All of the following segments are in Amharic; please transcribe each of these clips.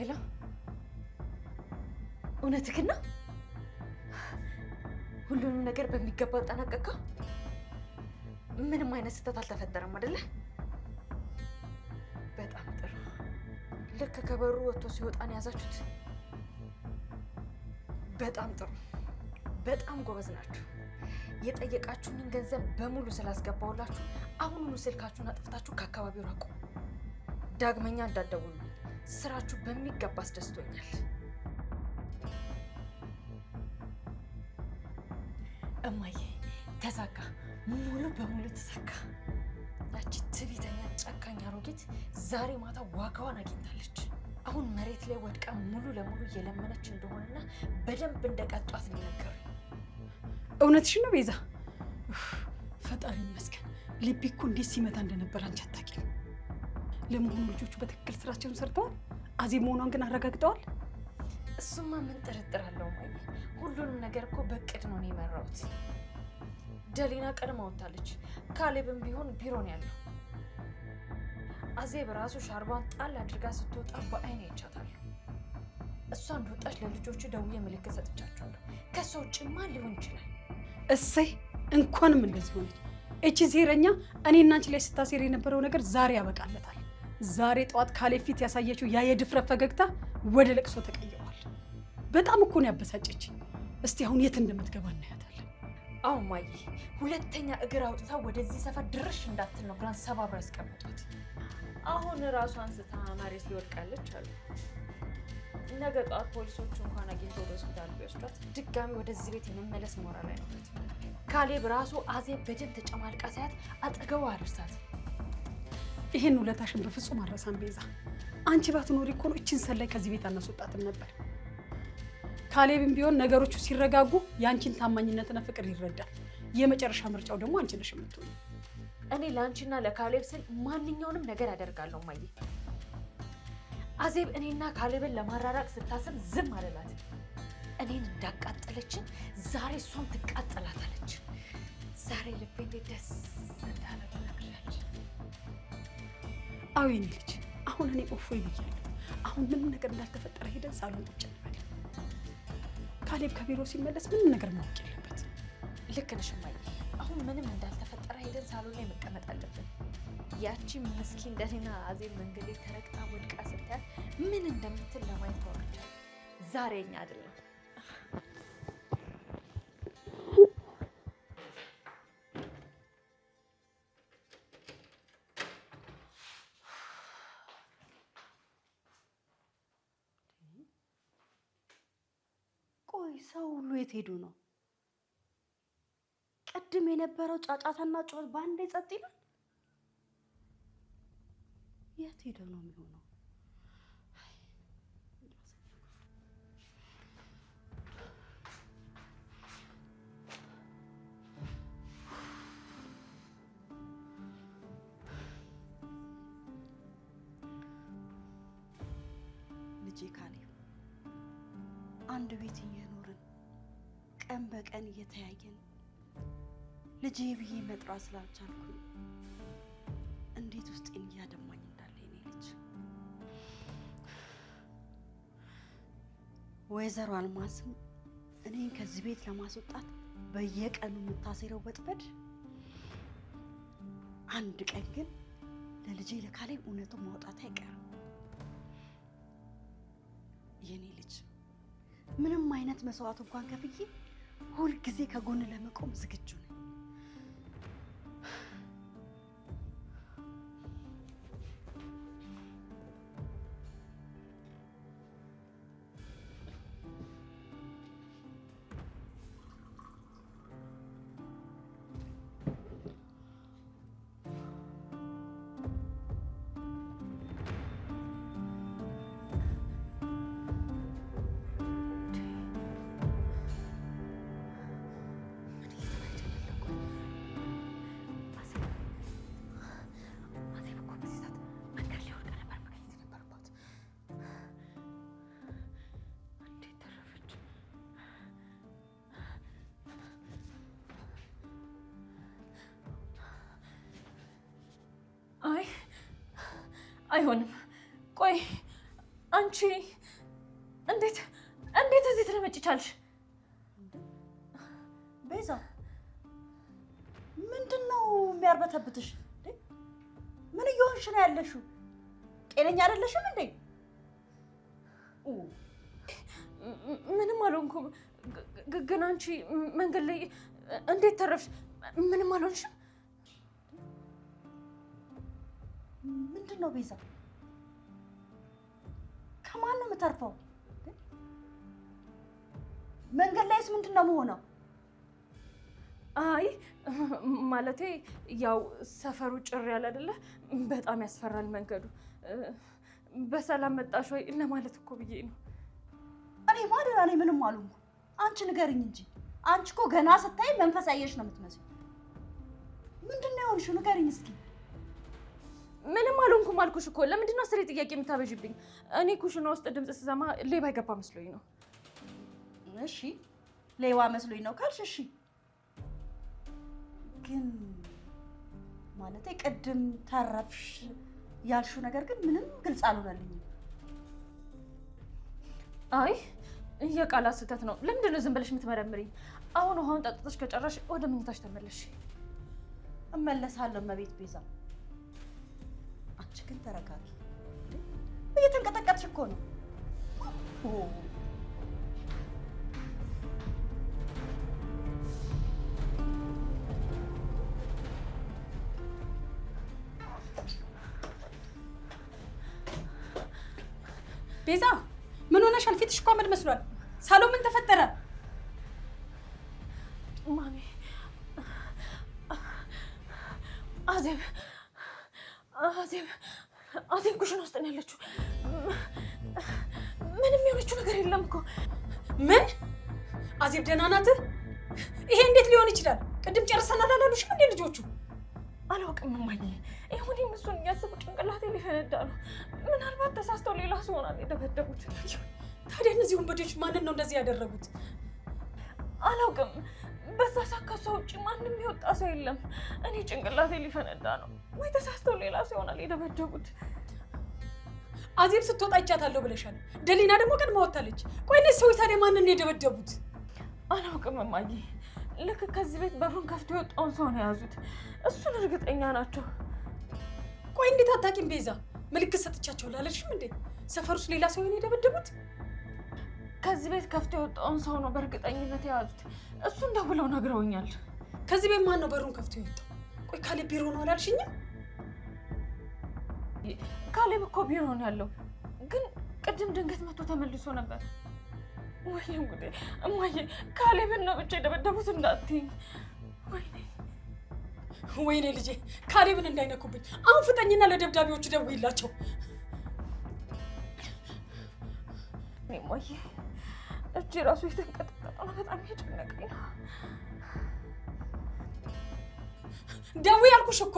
ሄሎ፣ እውነትህን ነው? ሁሉንም ነገር በሚገባ አጠናቀቅከው? ምንም አይነት ስህተት አልተፈጠረም አይደለ? በጣም ጥሩ። ልክ ከበሩ ወጥቶ ሲወጣ ነው ያዛችሁት? በጣም ጥሩ። በጣም ጎበዝ ናችሁ። የጠየቃችሁንን ገንዘብ በሙሉ ስላስገባውላችሁ አሁኑኑ ስልካችሁን አጥፍታችሁ ከአካባቢው ራቁ። ዳግመኛ እንዳትደውሉ። ስራችሁ በሚገባ አስደስቶኛል። እማዬ ተሳካ፣ ሙሉ በሙሉ ተሳካ። ያቺ ትዕቢተኛ ጨካኝ አሮጊት ዛሬ ማታ ዋጋዋን አግኝታለች። አሁን መሬት ላይ ወድቃ ሙሉ ለሙሉ እየለመነች እንደሆነና በደንብ እንደቀጧት ሊነገር። እውነትሽ ነው ቤዛ? ፈጣሪ ይመስገን። ልቤ እኮ እንዴት ሲመታ እንደነበር አንቺ አታውቂም። ለመሆኑ ልጆቹ በትክክል ስራቸውን ሰርተዋል? አዜብ መሆኗን ግን አረጋግጠዋል? እሱማ ምን ጥርጥር አለው እማዬ። ሁሉንም ነገር እኮ በእቅድ ነው የመራሁት። ደሊና ቀድማ ወጥታለች። ካሌብም ቢሆን ቢሮ ነው ያለው። አዜብ ራሱ ሻርባን ጣል አድርጋ ስትወጣ በአይኔ አይቻታለሁ። እሷ እንደወጣች ለልጆቹ ደውዬ ምልክት ሰጥቻቸዋለሁ። ከሷ ውጭ ማን ሊሆን ይችላል? እሰይ እንኳንም እንደዚህ ሆነች። እቺ ሴረኛ እኔና አንቺ ላይ ስታሴር የነበረው ነገር ዛሬ ያበቃለታል። ዛሬ ጠዋት ካሌብ ፊት ያሳየችው ያ የድፍረት ፈገግታ ወደ ለቅሶ ተቀይሯል። በጣም እኮ ነው ያበሳጨችኝ። እስቲ አሁን የት እንደምትገባ እናያታለን። አዎ ማዬ፣ ሁለተኛ እግር አውጥታ ወደዚህ ሰፈር ድርሽ እንዳትል ነው ብራን ሰባብራ ያስቀምጧት። አሁን ራሷን ስታ መሬት ሊወድቃለች አሉ። ነገ ጠዋት ፖሊሶቹ እንኳን አግኝተው ወደ ሆስፒታል ቢወስዷት ድጋሚ ወደዚህ ቤት የመመለስ ሞራል አይኖራት። ካሌብ ራሱ አዜብ በደም ተጨማልቃ ሳያት አጠገቧ አደርሳት። ይሄን ውለታሽን በፍጹም አረሳም ቤዛ። አንቺ ባትኖሪ እኮ ነው እቺን ሰላይ ከዚህ ቤት አናስወጣትም ነበር። ካሌብም ቢሆን ነገሮቹ ሲረጋጉ የአንቺን ታማኝነትና ፍቅር ይረዳል። የመጨረሻ ምርጫው ደግሞ አንቺ ነሽ የምትሆኚ። እኔ ለአንቺና ለካሌብ ስል ማንኛውንም ነገር ያደርጋለሁ ማዬ። አዜብ እኔና ካሌብን ለማራራቅ ስታስብ ዝም አልላት። እኔን እንዳቃጠለችን ዛሬ እሷን ትቃጠላታለች። ዛሬ ልቤ እንዴት ደስ እንዳለ ተናግረሽ። አዎ የኔ ልጅ፣ አሁን እኔ እፎይ ብያለሁ። አሁን ምንም ነገር እንዳልተፈጠረ ሄደን ሳሎን ቁጭ እንበል። ካሌብ ከቢሮ ሲመለስ ምንም ነገር ማወቅ የለበት። ልክ ነሽ እማዬ። አሁን ምንም እንዳልተፈጠረ ሄደን ሳሎን ላይ መቀመጥ አለብን። ያቺ ምስኪን ደህና አዜብ መንገድ ላይ ተረግጣ ወድቃ ስታያት ምን እንደምትል ለማየት ተወቅቻለሁ። ዛሬ እኛ አይደለም። ቆይ ሰው ሁሉ የት ሄዱ ነው? ቅድም የነበረው ጫጫታና ጩኸት በአንዴ ጸጥ ይላል። የት ሄደው ነው የሚሆነው? ልጄ ካሌብ፣ አንድ ቤት እየኖርን ቀን በቀን እየተያየን ልጄ ብዬ መጥራት ስላልቻልኩኝ እንዴት ውስጤን እያደማኝ እንዳለ የኔ ልጅ። ወይዘሮ አልማዝም እኔን ከዚህ ቤት ለማስወጣት በየቀኑ የምታሴረው በጥበድ አንድ ቀን ግን ለልጄ ለካሌብ እውነቱን ማውጣት አይቀርም። የኔ ልጅ ምንም አይነት መስዋዕት እንኳን ከፍዬ ሁልጊዜ ከጎን ለመቆም ዝግጁ ነኝ። አይሆንም። ቆይ አንቺ እንዴት እዚህ ትመጪ ቻልሽ? ቤዛ ምንድነው የሚያርበተብትሽ? ምን እየሆንሽ ነው ያለሽው? ጤነኛ አይደለሽም እንዴ? ምንም አልሆንኩም። ግን አንቺ መንገድ ላይ እንዴት ተረፍሽ? ምንም አልሆንሽም? ምንድነው ቤዛ? ከማን ነው የምተርፈው? መንገድ ላይስ ምንድነው የምሆነው? አይ ማለቴ ያው ሰፈሩ ጭር ያለ አይደለ? በጣም ያስፈራል መንገዱ። በሰላም መጣሽ ወይ ለማለት እኮ ብዬ ነው። እኔ ማደራ ነኝ፣ ምንም አልሆንኩም። አንቺ ንገሪኝ እንጂ አንቺ እኮ ገና ስታይ መንፈስ ያየሽ ነው የምትመስለው። ምንድነው የሆንሽው? ንገሪኝ እስኪ። ምንም አልሆንኩም አልኩሽ እኮ። ለምንድን ነው ስሬ ጥያቄ የምታበዥብኝ? እኔ ኩሽና ውስጥ ድምፅ ስሰማ ሌባ ይገባ መስሎኝ ነው። እሺ ሌባ መስሎኝ ነው ካልሽ እሺ። ግን ማለቴ ቅድም ተረፍሽ ያልሽው ነገር ግን ምንም ግልጽ አልሆነልኝም። አይ የቃላት ስህተት ነው። ለምንድን ነው ዝም ብለሽ የምትመረምሪኝ? አሁን ውሃውን ጠጥተሽ ከጨረሽ ወደ መኝታሽ ተመለሽ። እመለሳለሁ እመቤት ቤዛ። አንቺ ግን ተረጋጊ። እየተንቀጠቀጥሽ እኮ ነው። ቤዛ ምን ሆነሻል? ፊትሽ እኮ አመድ መስሏል። ሳሎን ምን ተፈጠረ? ማሚ አዜብ ኩሽና ውስጥ ነው ያለችው። ምንም የሆነችው ነገር የለም እኮ። ምን? አዜብ ደህና ናት? ይሄ እንዴት ሊሆን ይችላል? ቅድም ጨርሰናል አላሉሽም እንዴ ልጆቹ? አላውቅም እማዬ። ይሁን እሱን እያሰቡ ጭንቅላቴ ሊፈነዳ ነው። ምናልባት ተሳስተው ሌላ ሰው ሆናል የደበደቡት። ታዲያ እነዚህ ወንበዴዎች ማንን ነው እንደዚህ ያደረጉት? አላውቅም። በዛ ሳካሷ ውጭ ማንም የወጣ ሰው የለም። እኔ ጭንቅላቴ ሊፈነዳ ነው። ወይ ተሳስተው ሌላ ሰው ሆናል የደበደቡት። አዜብ ስትወጣ ይቻታለሁ ብለሻል። ደሊና ደግሞ ቀድማ ወጣለች። ቆይ እነዚህ ሰዎች ታዲያ ማንን ነው የደበደቡት? አላውቅም እማዬ። ልክ ከዚህ ቤት በሩን ከፍቶ የወጣውን ሰው ነው የያዙት። እሱን እርግጠኛ ናቸው። ቆይ እንዴት አታውቂም ቤዛ? ምልክት ሰጥቻቸው ላለሽም እንዴ? ሰፈር ውስጥ ሌላ ሰው ነው የደበደቡት? ከዚህ ቤት ከፍቶ የወጣውን ሰው ነው በእርግጠኝነት የያዙት። እሱን ደውለው ነግረውኛል። ከዚህ ቤት ማን ነው በሩን ከፍቶ የወጣው? ቆይ ካሌብ ቢሮ ነው አላልሽኝም? ካሌብ እኮ ቢሮ ነው ያለው፣ ግን ቅድም ድንገት መጥቶ ተመልሶ ነበር። ወይኔ ጉዴ እማዬ፣ ካሌብን ነው ብቻ የደበደቡት እንዳትይኝ። ወይኔ ልጄ፣ ካሌብን እንዳይነኩብኝ። አሁን ፍጠኝና ለደብዳቤዎቹ ደውይላቸው። እማዬ እጄ ራሱ የተንቀጠቀጠ ነው። በጣም እየጨነቀኝ ነው። ደውይ ያልኩሽ እኮ።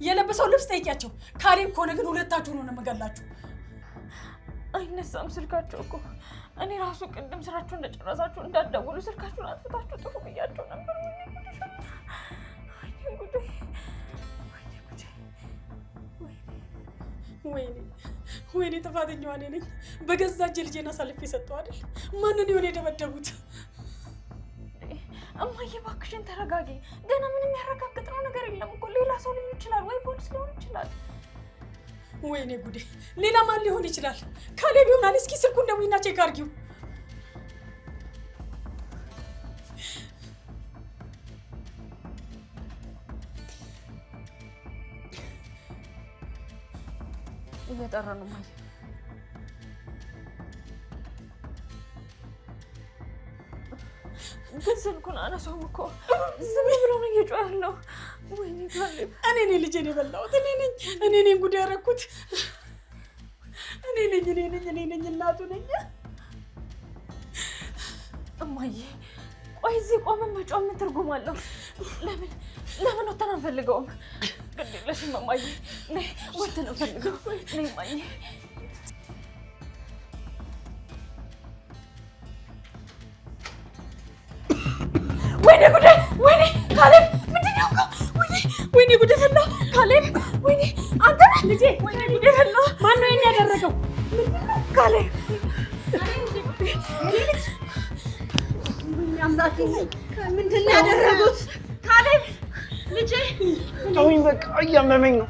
የለበሰው ልብስ ጠይቂያቸው። ካሌብ ከሆነ ግን ሁለታችሁ ነው የምገላችሁ። አይነሳም ስልካቸው እኮ። እኔ ራሱ ቅድም ስራችሁ እንደጨረሳችሁ እንዳትደውሉ ስልካችሁን አጥፍታችሁ ጥፉ ብያቸው ነበር። ወይኔ ጥፋተኛዋ እኔ ነኝ። በገዛ እጄ ልጄን አሳልፌ ሰጠው አይደል? ማንን ይሆን የደበደቡት? እማዬ እባክሽን ተረጋጊ። ገና ምንም ያረጋግጥነው ነገር የለም እኮ። ሌላ ሰው ሊሆን ይችላል ወይ ፖሊስ ሊሆን ይችላል። ወይኔ ጉዴ! ሌላ ማን ሊሆን ይችላል? ካሌብ ይሆናል። እስኪ ስልኩን ደውይና ቼክ አድርጊው። እየጠራ ነው እማዬ። ግን ስልኩን አነሳውም እኮ። ዝም ብሎ ነው እየጮኸ ያለው። ወይኔ ካሌብ! እኔ ነኝ ልጄን የበላሁት። እኔ ነኝ ጉድ ያደረኩት። እኔ ነኝ እናቱ ነኝ። እማዬ ቆይ፣ እዚህ ቆመን መጮህ ምን ትርጉም አለው? ለምን ወተን አንፈልገውም? ግድ የለሽም እማዬ፣ ነይ ወተን አንፈልገው። ነይ እማዬ። ወይኔ ጉዴ! ወይኔ ካሌብ! ምንድን ነው? ወይኔ ጉዴ ፈላ! ካሌብ! ወይኔ አንተ ልጄ! ወይኔ ጉዴ ፈላ! ማን ነው ይሄን ያደረገው? ካሌብ! አምላኬ ምንድን ነው ያደረጉት? ካሌብ ልጄ ተውኝ፣ በቃ እያመመኝ ነው።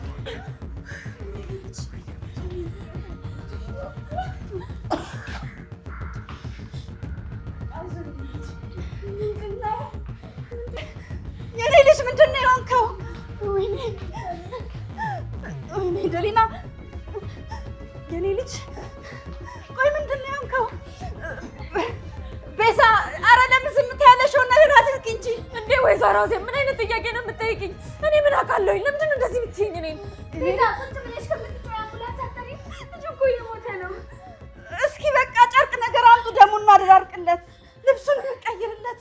የኔ ልጅ ምንድን ነው የሆንከው? ወይኔ ደሊና የኔ ልጅ ቆይ ምንድን ነው የሆንከው? ቤዛ ኧረ ለምን ዝም ትያለሽውን ነገር አድርጊ እንጂ። እንዴ ወይዘሮ ሮዜ ምን አይነት ጥያቄ ነው የምትጠይቅኝ? እኔ ምን አውቃለሁኝ? ለምንድን ነው እንደዚህ የምትይኝ? እኔን ቤዛ ቁጭ ብለሽ ከምትጮይ አምቡላንስ አትጠሪም? ልጁ እኮ እየሞተ ነው። እስኪ በቃ ጨርቅ ነገር አምጡ፣ ደሙን እናደራርቅለት፣ ልብሱን እንቀይርለት።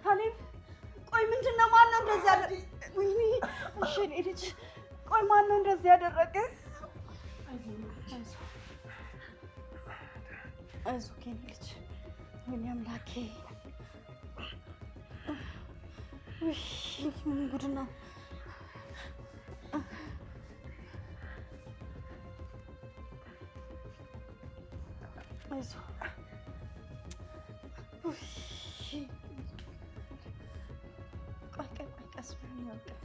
ካሌብ ቆይ ምንድን ነው? ማን ነው እንደዚህ ያደረገ? ወይኔ እሺ እኔ ልጅ ቆይ ማን ነው እንደዚህ ያደረገ? አይዞህ የኔ ልጅ። ወይኔ አምላኬ ምን ጉድ ነው? አይዞህ ቆይ ቀስ ብለን ያውቃል።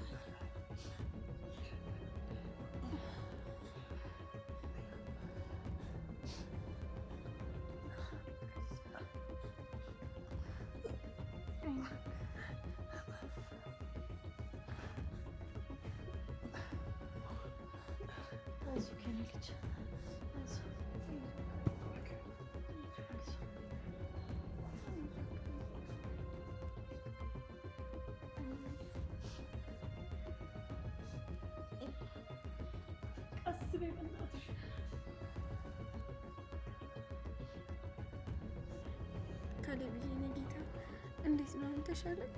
አይዞህ የኔ ልጅ ካሌብዬ የኔ ጌታ እንዴት ነው? ተሻለክ?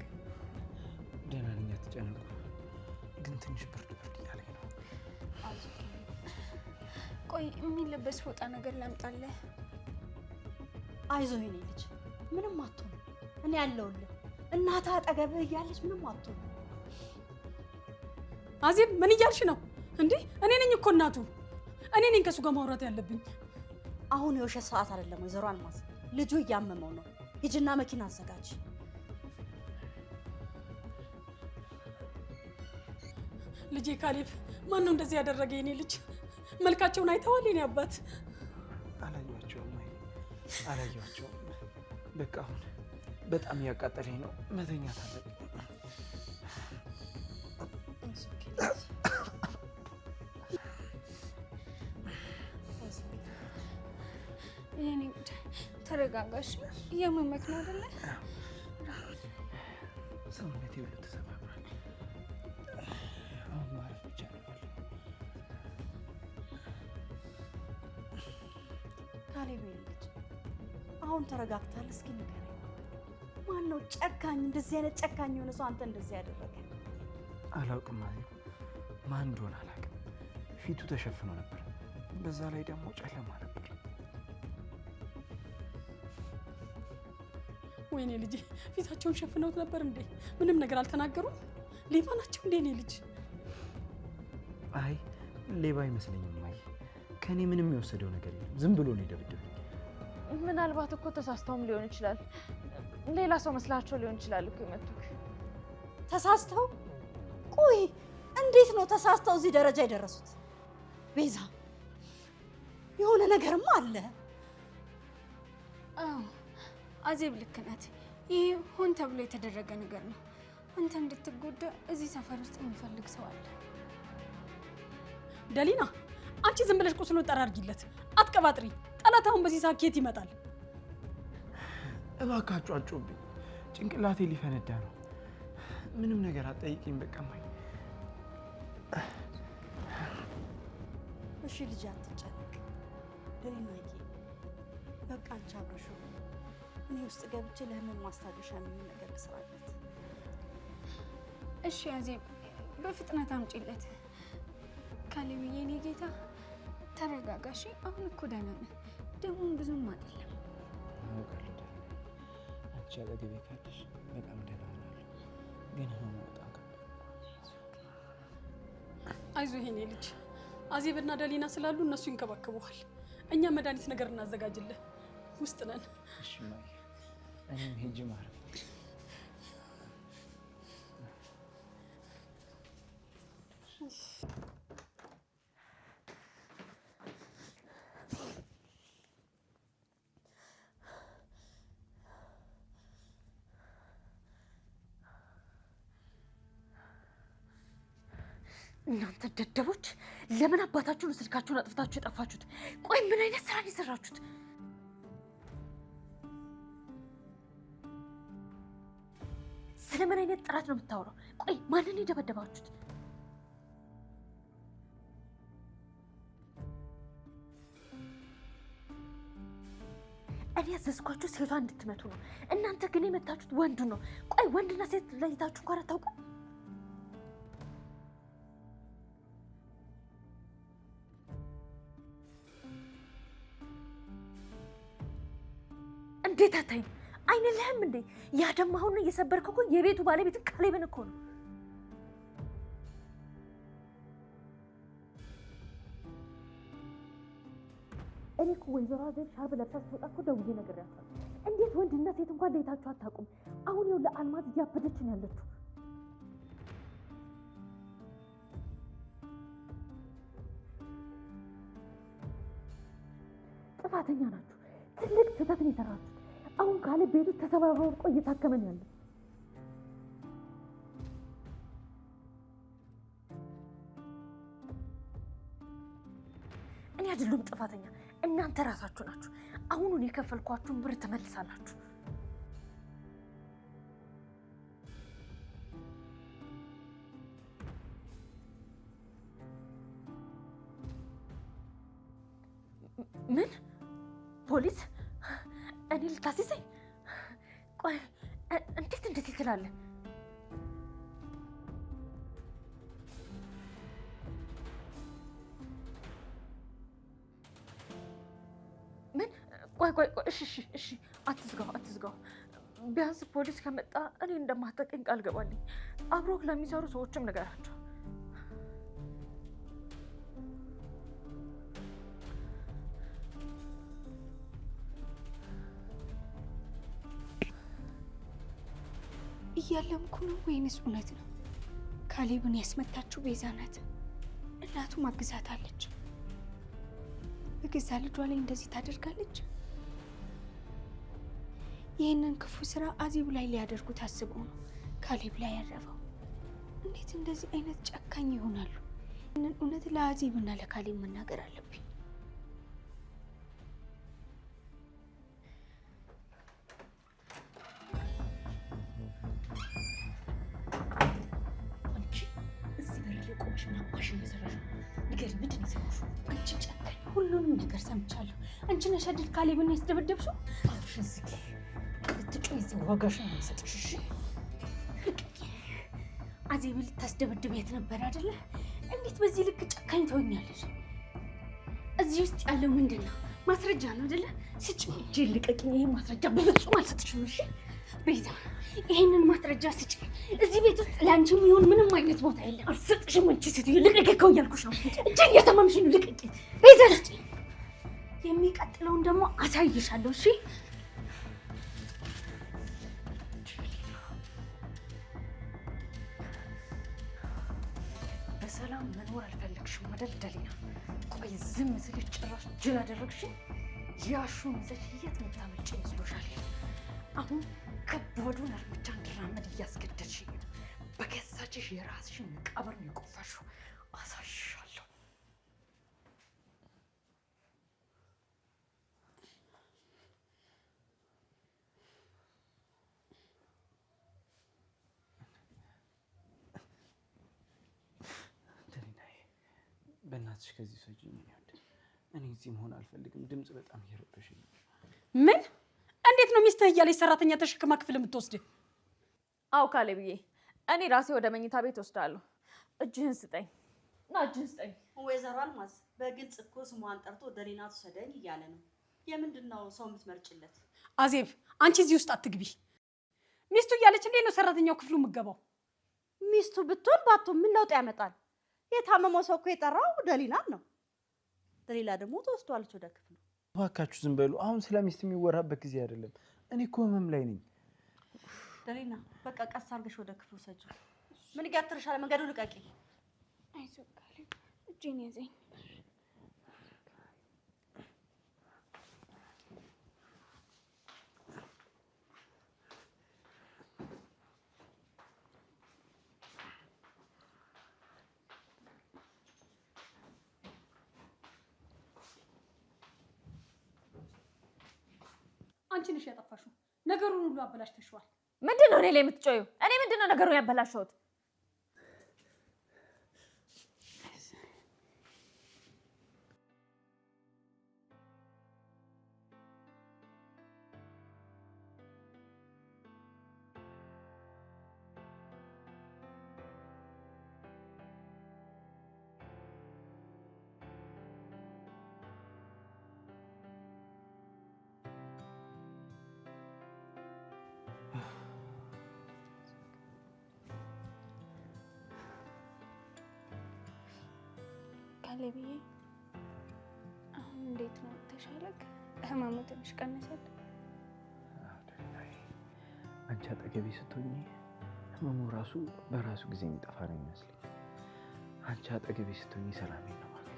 ደህና ነኝ፣ አትጨነቁ። ግን ትንሽ ብርድ እያለኝ ነው። ቆይ የሚለበስ ፎጣ ነገር ላምጣልህ? አይዞህ የኔ ልጅ ምንም አትሆንም። እኔ ያለሁልህ። እናትህ አጠገብህ እያለች ምንም አትሆንም። አዜብ ምን እያልሽ ነው እንዴ? እኔ ነኝ እኮ እናቱ። እኔ ነኝ ከሱ ጋር ማውራት ያለብኝ። አሁን የውሸት ሰዓት አይደለም ወይዘሮ አልማዝ። ልጁ እያመመው ነው። ሂጂና መኪና አዘጋጅ። ልጄ ካሌብ ማን ነው እንደዚህ ያደረገ? የኔ ልጅ መልካቸውን አይተዋል? የኔ አባት አላየኋቸውም። አላየኋቸውም። በቃ አሁን በጣም እያቃጠለኝ ነው። መተኛት አለብኝ። የኔ ተረጋጋሽ። እያመመክ ነው አይደለ? ሰውነቴ ሁሉ ተሰባብሯል። አሁን ማረፍ ብቻ ነው ያለው። ካሌብ ልጅ አሁን ተረጋግታል። እስኪ ንገረኝ፣ ማን ነው ጨካኝ? እንደዚህ አይነት ጨካኝ የሆነ ሰው አንተ እንደዚህ ያደረገ? አላውቅም። ማን እንደሆነ አላውቅም። ፊቱ ተሸፍኖ ነበር። በዛ ላይ ደግሞ ጨለማ ነበር። ወይኔ ልጄ ፊታቸውን ሸፍነውት ነበር እንዴ? ምንም ነገር አልተናገሩም? ሌባ ናቸው እንዴ? እኔ ልጅ አይ ሌባ አይመስለኝም። ከኔ ምንም የወሰደው ነገር የለም። ዝም ብሎ ነው የደበደበኝ። ምናልባት እኮ ተሳስተውም ሊሆን ይችላል። ሌላ ሰው መስላቸው ሊሆን ይችላል እኮ የመቱክ። ተሳስተው? ቆይ እንዴት ነው ተሳስተው እዚህ ደረጃ የደረሱት? ቤዛ የሆነ ነገርማ አለ። አዎ አዜብ ልክ ናት። ይህ ሆን ተብሎ የተደረገ ነገር ነው። አንተ እንድትጎዳ እዚህ ሰፈር ውስጥ የሚፈልግ ሰው አለ። ደሊና አንቺ ዝም ብለሽ ቁስሉን ጠራርጊለት፣ አትቀባጥሪ። ጠላት አሁን በዚህ ሰዓት ከየት ይመጣል? እባካችሁ አጮብኝ፣ ጭንቅላቴ ሊፈነዳ ነው። ምንም ነገር አትጠይቂኝ። በቃ ማይ እሺ ልጅ አትጨነቅ። ደሊናዬ በቃ አንቺ አብረሹ። እኔ ውስጥ ገብቼ ለህመም ማስታገሻ የሚሆን ነገር ልስራለት። እሺ አዜብ በፍጥነት አምጪለት። ካሌብዬ የኔ ጌታ ተረጋጋሽ። አሁን እኮ ደህና ነህ። ደሞም ብዙም አይደለም። አውቃለሁ። አንቺ አጠገቤ ካለሽ በጣም ደህና ነኝ። ግን ህመሙ በጣም አይዞህ የኔ ልጅ። አዜብና ደሊና ስላሉ እነሱ ይንከባከቡሃል። እኛ መድኃኒት ነገር እናዘጋጅልህ። ውስጥ ነን። እሺ እማዬ፣ እኔም ሄጄ ማረፍ እናንተ ደደቦች ለምን አባታችሁን ስልካችሁን አጥፍታችሁ የጠፋችሁት? ቆይ ምን አይነት ስራ ነው የሰራችሁት? ስለምን አይነት ጥራት ነው የምታወራው? ቆይ ማንን የደበደባችሁት? እኔ ያዘዝኳችሁ ሴቷ እንድትመቱ ነው። እናንተ ግን የመታችሁት ወንዱ ነው። ቆይ ወንድና ሴት ለይታችሁ እንኳን አታውቁም? እንዴት አታይም? አይነልህም እንዴ? ያ ደግሞ አሁን እየሰበርከው እኮ የቤቱ ባለቤት ካሌብን እኮ ነው። እኔ እኮ ወይዘሮ አዜብ ሻርብ ለብሳ ስትወጣ እኮ ደውዬ ነግሬያታለሁ። እንዴት ወንድና ሴት እንኳን ለይታችሁ አታውቁም? አሁን ይኸው ለአልማዝ እያበደች ነው ያለችው። ጥፋተኛ ናችሁ። ትልቅ ስህተት ነው የሰራችሁት። አሁን ካሌብ ቤቱ ተሰባብሮ ወድቆ እየታከመ ነው ያለው። እኔ አይደሉም ጥፋተኛ፣ እናንተ ራሳችሁ ናችሁ። አሁኑን የከፈልኳችሁን ብር ትመልሳላችሁ። ምን? ፖሊስ? እኔ ልታስይዘኝ? ቆይ እንዴት እንደዚህ ትላለህ? ምን? ቆይ እሺ አትዝጋው። ቢያንስ ፖሊስ ከመጣ እኔ እንደማትጠቀኝ ቃል ገባልኝ። አብሮክ ለሚሰሩ ሰዎችም ንገራቸው። እያለምኩ ነው ወይንስ እውነት ነው? ካሌብን ያስመታችው ቤዛ ናት። እናቱ ማግዛታለች። በገዛ ልጇ ላይ እንደዚህ ታደርጋለች። ይህንን ክፉ ስራ አዜብ ላይ ሊያደርጉ ታስበው ነው ካሌብ ላይ ያረፈው። እንዴት እንደዚህ አይነት ጨካኝ ይሆናሉ? ይህንን እውነት ለአዜብና ለካሌብ መናገር አለብኝ። ሁሉንም ነገር ሰምቻለሁ። አንቺ ነሽ አይደል ካሌብን ያስደበደብሽው? አፍሽን ዝጊ። ልትጮይ እዚህ ዋጋሽን ነው የምሰጥሽ። እሺ አዜብን ልታስደበድቢያት ነበር አይደለ? እንዴት በዚህ ልክ ጨካኝ ትሆኛለሽ? እዚህ ውስጥ ያለው ምንድን ነው? ማስረጃ ነው አይደለ? ስጭ። እጄን ልቀቂኝ። ይሄን ማስረጃ በፍጹም አልሰጥሽም። እሺ ቤዛ፣ ይሄንን ማስረጃ ስጭ። እዚህ ቤት ውስጥ ለአንቺ የሚሆን ምንም አይነት ቦታ የለም። አልሰጥሽም። አንቺ ሴትዮ ልቀቂ እኮ እያልኩሽ ነው። እጄን እየሰማምሽ ነው። ልቀቂ ቤዛ፣ ስጭ። የሚቀጥለውን ደግሞ አሳይሻለሁ። እሺ በሰላም መኖር አልፈለግሽም አይደል ደሊና? ቆይ ዝም ስልሽ ጭራሽ ጅል አደረግሽኝ። ያሹን ይዘሽ የት የምታመጪ ይመስሎሻል? አሁን ከባዱን እርምጃ እንድራመድ እያስገደድሽኝ ነው። በገዛችሽ የራስሽን መቃብር ነው የቆፈርሽው። አሳይሻለሁ። ደሊናዬ፣ በእናትሽ ከዚህ ሰጂኝ ነው። እኔ እዚህ መሆን አልፈልግም። ድምፅ በጣም እየረበሽኝ ነው። ምን? እንዴት ነው ሚስትህ እያለች ሰራተኛ ተሸክማ ክፍል የምትወስድ? አው ካሌብዬ፣ እኔ ራሴ ወደ መኝታ ቤት ወስዳለሁ። እጅህን ስጠኝ። ና እጅህን ስጠኝ። ወይዘሮ አልማዝ በግልጽ እኮ ስሟን ጠርቶ ደሊና ትውሰደኝ እያለ ነው። የምንድን ነው ሰው የምትመርጭለት? አዜብ፣ አንቺ እዚህ ውስጥ አትግቢ። ሚስቱ እያለች እንዴት ነው ሰራተኛው ክፍሉ የምትገባው? ሚስቱ ብትሆን ባትሆን ምን ለውጥ ያመጣል? የታመመው ሰው እኮ የጠራው ደሊናን ነው። ደሊላ ደግሞ ተወስዷለች ወደ ክፍሉ። እባካችሁ ዝም በሉ። አሁን ስለ ሚስት የሚወራበት ጊዜ አይደለም። እኔ እኮ ህመም ላይ ነኝ። ደሊና በቃ ቀስ አድርገሽ ወደ ክፍሉ ሰጂው። ምን ይጋትርሻል? መንገዱ ልቀቂ። አይዞህ ካሌብ፣ እጄን ያዘኝ። አንቺ ነሽ ያጠፋሽው። ነገሩን ሁሉ አበላሽተሽዋል። ምንድን ነው እኔ ላይ የምትጮይው? እኔ ምንድን ነው ነገሩን ያበላሸሁት? ካሌብዬ፣ አሁን እንዴት ነው? ተሻለክ? ህመሙ ትንሽ ቀነሰል? አንቺ አጠገቤ ስትሆኚ ህመሙ ራሱ በራሱ ጊዜ የሚጠፋ ነው ይመስለኝ። አንቺ አጠገቤ ስትሆኚ ሰላሜን ነው ማለት።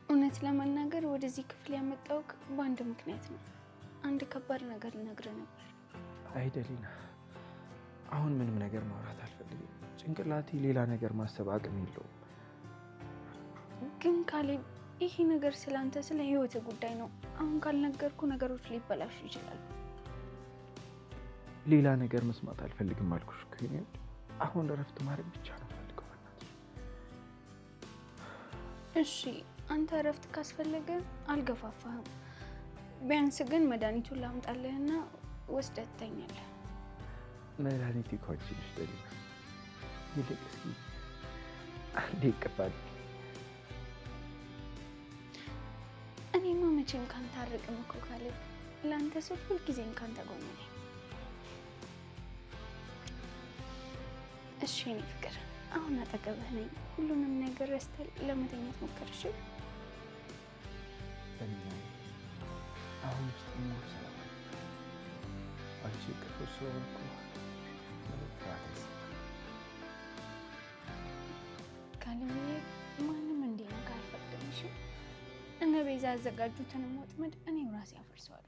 እውነት ለመናገር ወደዚህ ክፍል ያመጣውክ በአንድ ምክንያት ነው። አንድ ከባድ ነገር ልነግርህ ነበር። አይደሊና፣ አሁን ምንም ነገር ማውራት አልፈልግም። ጭንቅላቴ ሌላ ነገር ማሰብ አቅም የለውም። ግን ካሌብ፣ ይሄ ነገር ስላንተ ስለ ህይወት ጉዳይ ነው። አሁን ካልነገርኩ ነገሮች ሊበላሹ ይችላሉ። ሌላ ነገር መስማት አልፈልግም አልኩሽ እኮ። አሁን እረፍት ማድረግ ብቻ ነው ፈልገው። እሺ፣ አንተ እረፍት ካስፈለገ አልገፋፋህም። ቢያንስ ግን መድኃኒቱን ላምጣልህና ወስደህ ትተኛለህ። መድኃኒት እኮ አንቺ ነሽ ደሊና። ይልቅ እስኪ አንዴ ይቅፋል። እኔማ መቼም ካንተ አርቅም እኮ ካሌብ። ለአንተ ስል ሁልጊዜም ካንተ ጎን ነኝ። እሺ የኔ ፍቅር፣ አሁን አጠገብህ ነኝ። ሁሉንም ነገር ረስተህ ለመተኛት ሞክር። እሺ አሁን ውስጥ ሞር ሰላም አንቺ ቅዱስ ስለሆንኩ ካሌብዬ፣ ማንም እንዲነካ አልፈቅድም። እሺ፣ እነ ቤዛ ያዘጋጁትንም ወጥመድ እኔው ራሴ አፈርሰዋለሁ።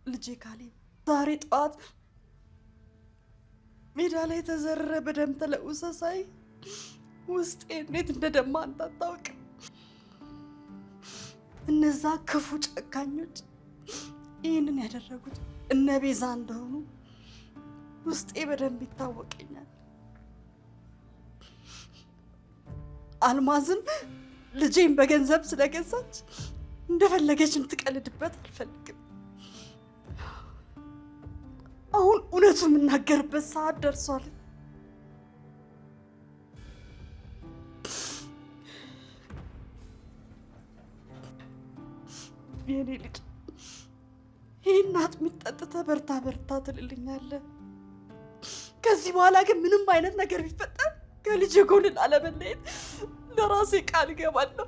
ልጄ ካሌብ ዛሬ ጠዋት ሜዳ ላይ ተዘረረ በደም ተለውሰ ሳይ ውስጤ እንዴት እንደደማ እንዳታውቅ። እነዛ ክፉ ጨካኞች ይህንን ያደረጉት እነ ቤዛ እንደሆኑ ውስጤ በደንብ ይታወቀኛል። አልማዝም ልጄን በገንዘብ ስለገዛች እንደፈለገች እንድትቀልድበት አልፈልግም። አሁን እውነቱ የምናገርበት ሰዓት ደርሷል። የኔ ልጅ ይህን አጥሚት ጠጥተህ በርታ በርታ ትልልኛለህ። ከዚህ በኋላ ግን ምንም አይነት ነገር ቢፈጠር ከልጅ ጎን ላለመለየት ለራሴ ቃል እገባለሁ።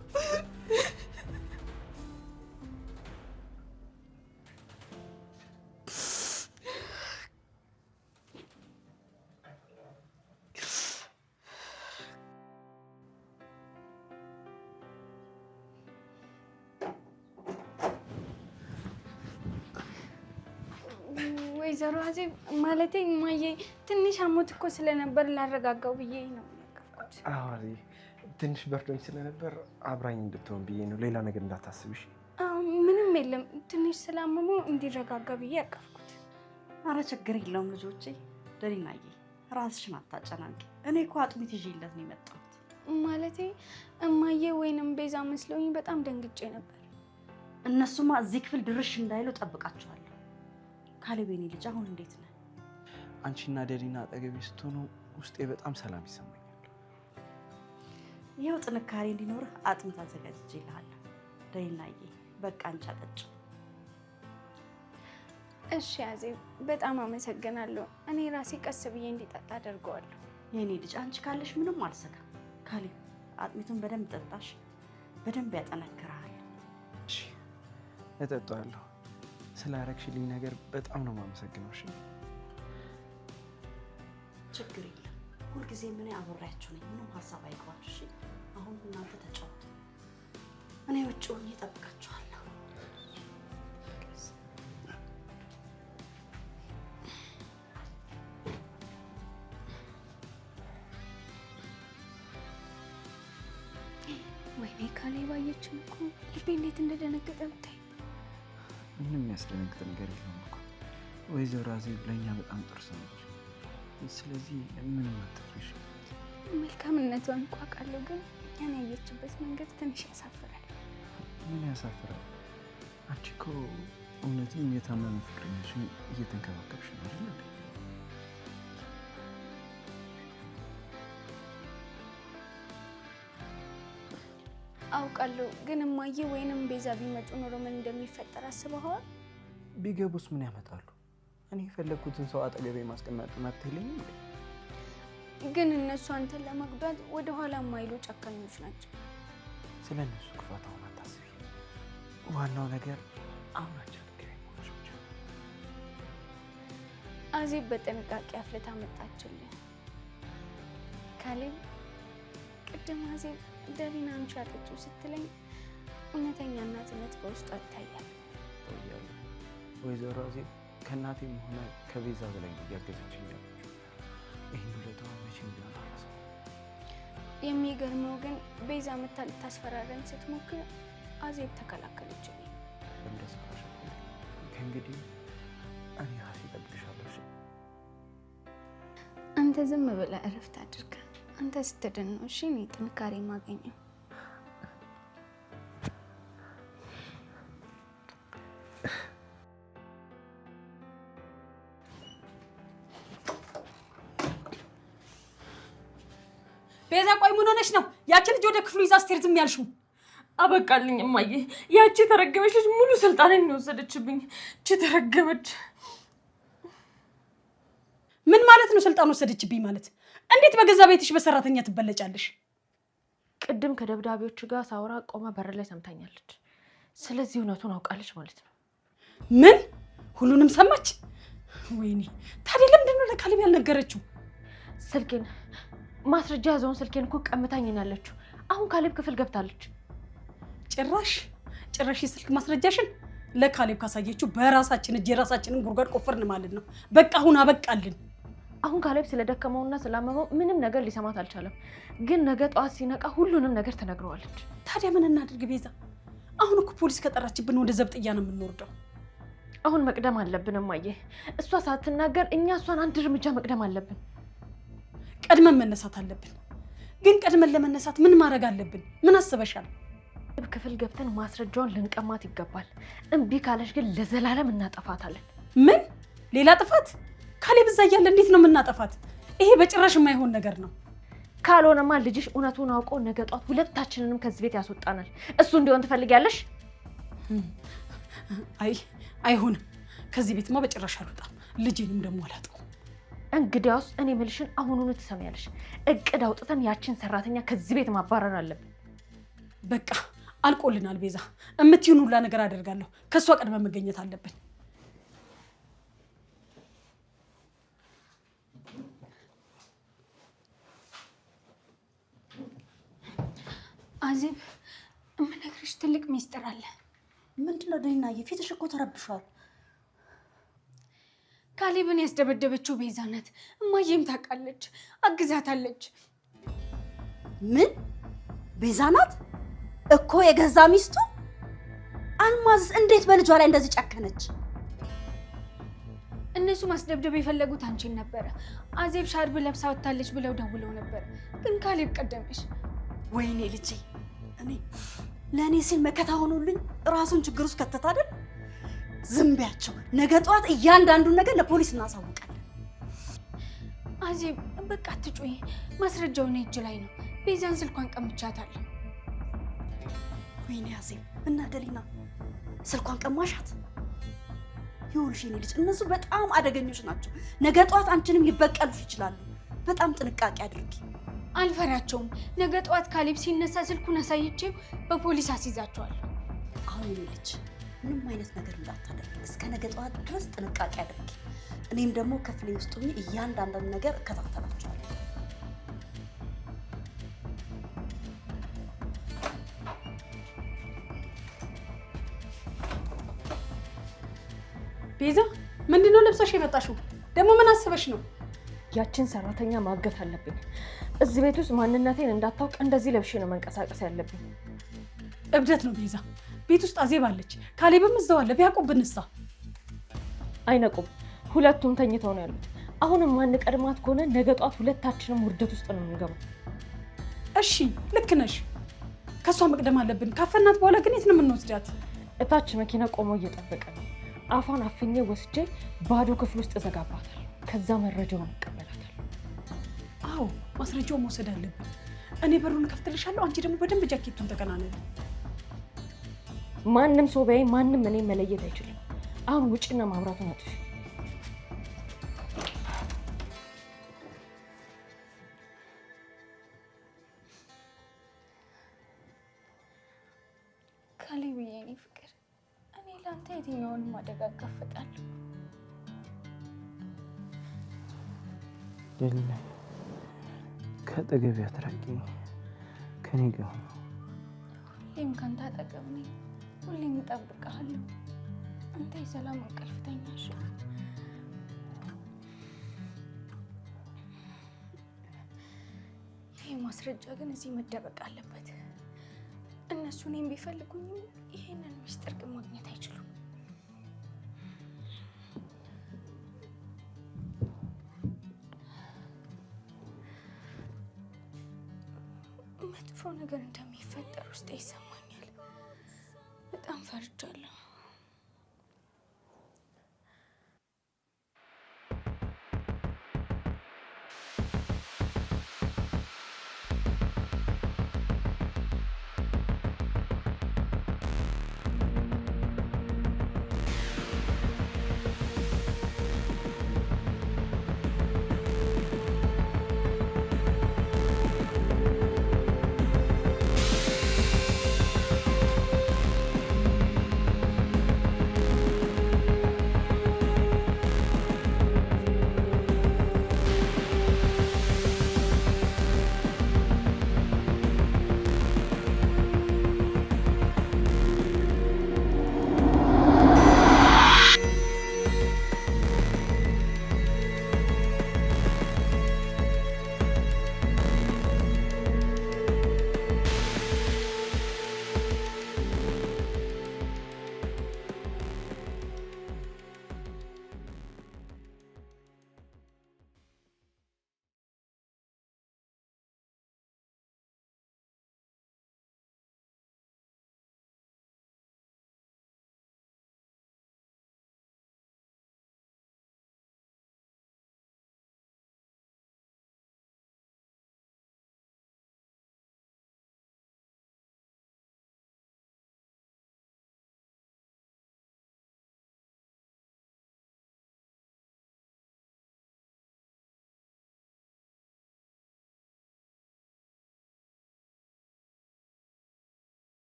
ወይዘሮ አዜብ፣ ማለቴ እማዬ ትንሽ አሞት እኮ ስለነበር ላረጋጋው ብዬ ነው ያቀፍኩት። አዎ፣ ትንሽ በርዶኝ ስለነበር አብራኝ እንድትሆን ብዬ ነው። ሌላ ነገር እንዳታስብሽ። ምንም የለም፣ ትንሽ ስላመመው እንዲረጋጋ ብዬ ያቀፍኩት። ኧረ ችግር የለውም ልጆቼ። ደሊናዬ ራስሽን አታጨናንቂ። እኔ እኮ አጥሚት ይዤለት ነው የመጣሁት። ማለቴ እማዬ ወይንም ቤዛ መስለውኝ በጣም ደንግጬ ነበር። እነሱማ እዚህ ክፍል ድርሽ እንዳይሉ ጠብቃቸዋለሁ። ካሌብ የኔ ልጅ አሁን እንዴት ነህ? አንቺና ደሊና አጠገቤ ስትሆኑ ውስጤ በጣም ሰላም ይሰማኛል። ይኸው ጥንካሬ እንዲኖርህ አጥሚት አዘጋጅቼልሃለሁ። ደይናዬ በቃ አንቺ አጠጪ። እሺ አዜብ፣ በጣም አመሰግናለሁ። እኔ ራሴ ቀስ ብዬ እንዲጠጣ አደርገዋለሁ። የኔ ልጅ አንቺ ካለሽ ምንም አልሰጋም። ካሌብ አጥሚቱን በደንብ ጠጣሽ፣ በደንብ ያጠነክራል። እሺ እጠጣዋለሁ። ስላረግሽልኝ ነገር በጣም ነው የማመሰግነው። እሺ ችግር የለም። ሁልጊዜ ምን አብሬያችሁ ነኝ። ምንም ሀሳብ አይግባችሁ። እሺ አሁን እናንተ ተጫወቱ፣ እኔ ውጭ ሆኜ እጠብቃችኋለሁ። ወይኔ ካሌብ አየችን እኮ ልቤ እንዴት እንደደነገጠ ብታይ። ምንም የሚያስደነግጥ ነገር የለም እኮ ወይዘሮ አዜብ ለእኛ በጣም ጥሩ ሰው ነች። ስለዚህ ምንም አትፍሪሽ። መልካምነቷን እንኳ አውቃለሁ፣ ግን ያን ያየችበት መንገድ ትንሽ ያሳፍራል። ምን ያሳፍራል? አንቺ እኮ እውነትም የታመመ ፍቅረኛሽን እየተንከባከብሽ ነው አይደል? አውቃለሁ፣ ግን እማዬ ወይንም ቤዛ ቢመጡ ኖሮ ምን እንደሚፈጠር አስበኸዋል? ቢገቡስ ምን ያመጣሉ? እኔ የፈለግኩትን ሰው አጠገቤ ማስቀመጥ መብት የለኝም እንዴ? ግን እነሱ አንተን ለመጉዳት ወደ ኋላ የማይሉ ጨካኞች ናቸው። ስለ እነሱ ክፋት አሁን አታስቢ። ዋናው ነገር አሁናቸው ትገኝ ሆነች ብቻ። አዜብ በጥንቃቄ አፍልታ መጣችልህ። ካሌብ ቅድም አዜብ ደሪና አንቺ አጠጪው ስትለኝ እውነተኛ እናትነት በውስጧ ይታያል። ወይዘሮ አዜብ ከእናቴም ሆነ ከቤዛ በላይ ነው እያገዘችኝ ያለችው። ይህን ሁለታዋ መቼም ቢሆን አልረሳም። የሚገርመው ግን ቤዛ መታ ልታስፈራረኝ ስትሞክር አዜብ ተከላከለችልኝ። እንደሰራሽ ከእንግዲህ እኔ ራሴ እጠብቅሻለሁ። አንተ ዝም ብለህ እረፍት አድርግ። አንተ ስትድን ነው እሺ እኔ ጥንካሬ የማገኘው። ቤዛ ቆይ ምን ሆነሽ ነው? ያቺ ልጅ ወደ ክፍሉ ይዛ ስትሄድ ዝም ያልሽው? አበቃልኝ እማዬ። ያቺ ተረገመች ልጅ ሙሉ ስልጣኔን ነው ወሰደችብኝ። እቺ ተረገመች። ምን ማለት ነው ስልጣን ወሰደችብኝ ማለት? እንዴት በገዛ ቤትሽ በሰራተኛ ትበለጫለሽ? ቅድም ከደብዳቤዎቹ ጋር ሳወራ ቆማ በር ላይ ሰምታኛለች። ስለዚህ እውነቱን አውቃለች ማለት ነው። ምን? ሁሉንም ሰማች? ወይኔ ታዲያ ለምንድን ነው ለካሌብ ያልነገረችው? ስልኬን ማስረጃ ያዘውን ስልኬን እኮ ቀምታኝ ነው ያለችው። አሁን ካሌብ ክፍል ገብታለች። ጭራሽ የስልክ ማስረጃሽን ለካሌብ ካሳየችው በራሳችን እጅ የራሳችንን ጉድጓድ ቆፍርን ማለት ነው። በቃ አሁን አበቃልን። አሁን ካሌብ ስለደከመውና ስላመመው ምንም ነገር ሊሰማት አልቻለም። ግን ነገ ጠዋት ሲነቃ ሁሉንም ነገር ትነግረዋለች። ታዲያ ምን እናድርግ ቤዛ? አሁን እኮ ፖሊስ ከጠራችብን ወደ ዘብጥያ ነው የምንወርደው። አሁን መቅደም አለብን እማዬ። እሷ ሳትናገር እኛ እሷን አንድ እርምጃ መቅደም አለብን። ቀድመን መነሳት አለብን። ግን ቀድመን ለመነሳት ምን ማድረግ አለብን? ምን አስበሻል? ክፍል ገብተን ማስረጃውን ልንቀማት ይገባል። እምቢ ካለሽ ግን ለዘላለም እናጠፋታለን። ምን? ሌላ ጥፋት? ካሌብ እዛ እያለ እንዴት ነው የምናጠፋት? ይሄ በጭራሽ የማይሆን ነገር ነው። ካልሆነማ ልጅሽ እውነቱን አውቆ ነገ ጧት ሁለታችንንም ከዚህ ቤት ያስወጣናል። እሱ እንዲሆን ትፈልጊያለሽ? አይሆንም። ከዚህ ቤትማ በጭራሽ አልወጣም። ልጄንም ደግሞ አላጠው። እንግዲያውስ እኔ ምልሽን አሁኑኑ ትሰሚያለሽ። እቅድ አውጥተን ያችን ሰራተኛ ከዚህ ቤት ማባረር አለብን። በቃ አልቆልናል ቤዛ። እምትይውን ሁላ ነገር አደርጋለሁ። ከሷ ቀድመን መገኘት አለብን። አዜብ የምነግርሽ ትልቅ ሚስጥር አለ። ምንድነው ደህናዬ? ፊትሽ እኮ ተረብሿል። ካሌብን ያስደበደበችው ቤዛ ናት። እማዬም ታውቃለች፣ አግዛታለች። ምን? ቤዛ ናት እኮ የገዛ ሚስቱ? አልማዝ እንዴት በልጇ ላይ እንደዚህ ጨከነች? እነሱ ማስደብደብ የፈለጉት አንቺን ነበረ። አዜብ ሻርብ ለብሳ ወጣለች ብለው ደውለው ነበር፣ ግን ካሌብ ቀደመሽ። ወይኔ ልጄ፣ እኔ ለእኔ ሲል መከታ ሆኖልኝ ራሱን ችግር ውስጥ ከተት አይደል? ዝም ቢያቸው። ነገ ጠዋት እያንዳንዱን ነገር ለፖሊስ እናሳውቃለን። አዜብ በቃ አትጩይ። ማስረጃው እኔ እጅ ላይ ነው። ቤዛን ስልኳን ቀምቻታለሁ። ወይኔ አዜብ እና ደሊና ስልኳን ቀማሻት? ይኸውልሽ የኔ ልጅ እነሱ በጣም አደገኞች ናቸው። ነገ ጠዋት አንቺንም ይበቀሉሽ ይችላሉ። በጣም ጥንቃቄ አድርጊ። አልፈራቸውም። ነገ ጠዋት ካሌብ ሲነሳ ስልኩን አሳይቼው በፖሊስ አስይዛቸዋለሁ። አሁን የኔ ልጅ ምንም አይነት ነገር እንዳታደርጊ። እስከ ነገ ጠዋት ድረስ ጥንቃቄ አድርጊ። እኔም ደግሞ ክፍሌ ውስጥ ሆኜ እያንዳንዱን ነገር እከታተላቸዋለሁ። ቤዛ ምንድነው ለብሰሽ የመጣሽው? ደግሞ ምን አስበሽ ነው? ያችን ሰራተኛ ማገት አለብኝ። እዚህ ቤት ውስጥ ማንነቴን እንዳታውቅ እንደዚህ ለብሼ ነው መንቀሳቀስ ያለብኝ። እብደት ነው ቤዛ። ቤት ውስጥ አዜብ አለች፣ ካሌብም እዛው አለ። ቢያውቁብንሳ? አይነቁም። ሁለቱም ተኝተው ነው ያሉት። አሁንም ማንቀድማት ከሆነ ነገ ጧት ሁለታችንም ውርደት ውስጥ ነው የምንገባው። እሺ ልክ ነሽ። ከሷ መቅደም አለብን። ካፈናት በኋላ ግን የት ነው የምንወስዳት? እታች መኪና ቆሞ እየጠበቀ ነው። አፏን አፍኜ ወስጄ ባዶ ክፍል ውስጥ እዘጋባታል። ከዛ መረጃውን እቀበላታል። አዎ ማስረጃውን መውሰድ አለብን። እኔ በሩን ከፍትልሻለሁ፣ አንቺ ደግሞ በደንብ ጃኬቱን ተቀናነቢ። ማንም ሰው ቢያይ ማንም እኔ መለየት አይችልም። አሁን ውጭና ማብራቱን አጥፊ። ካሌብ የኔ ፍቅር፣ እኔ ለአንተ የትኛውንም አደጋ እጋፈጣለሁ። ደሊና ከአጠገቤ አትራቂ፣ ከኔ ጋር ሁኑ። ሁሌም ከአንተ አጠገብ ነኝ። ሁሌም እጠብቅሃለሁ። አንተ የሰላም እንቅልፍ ተኛ። እሺ? ይሄ ማስረጃ ግን እዚህ መደበቅ አለበት። እነሱ እኔን ቢፈልጉኝም ይሄንን ምስጢር ግን ማግኘት አይችሉም። መጥፎ ነገር እንደሚፈጠር ውስጤ ይሰማኛል። በጣም ፈርቻለሁ።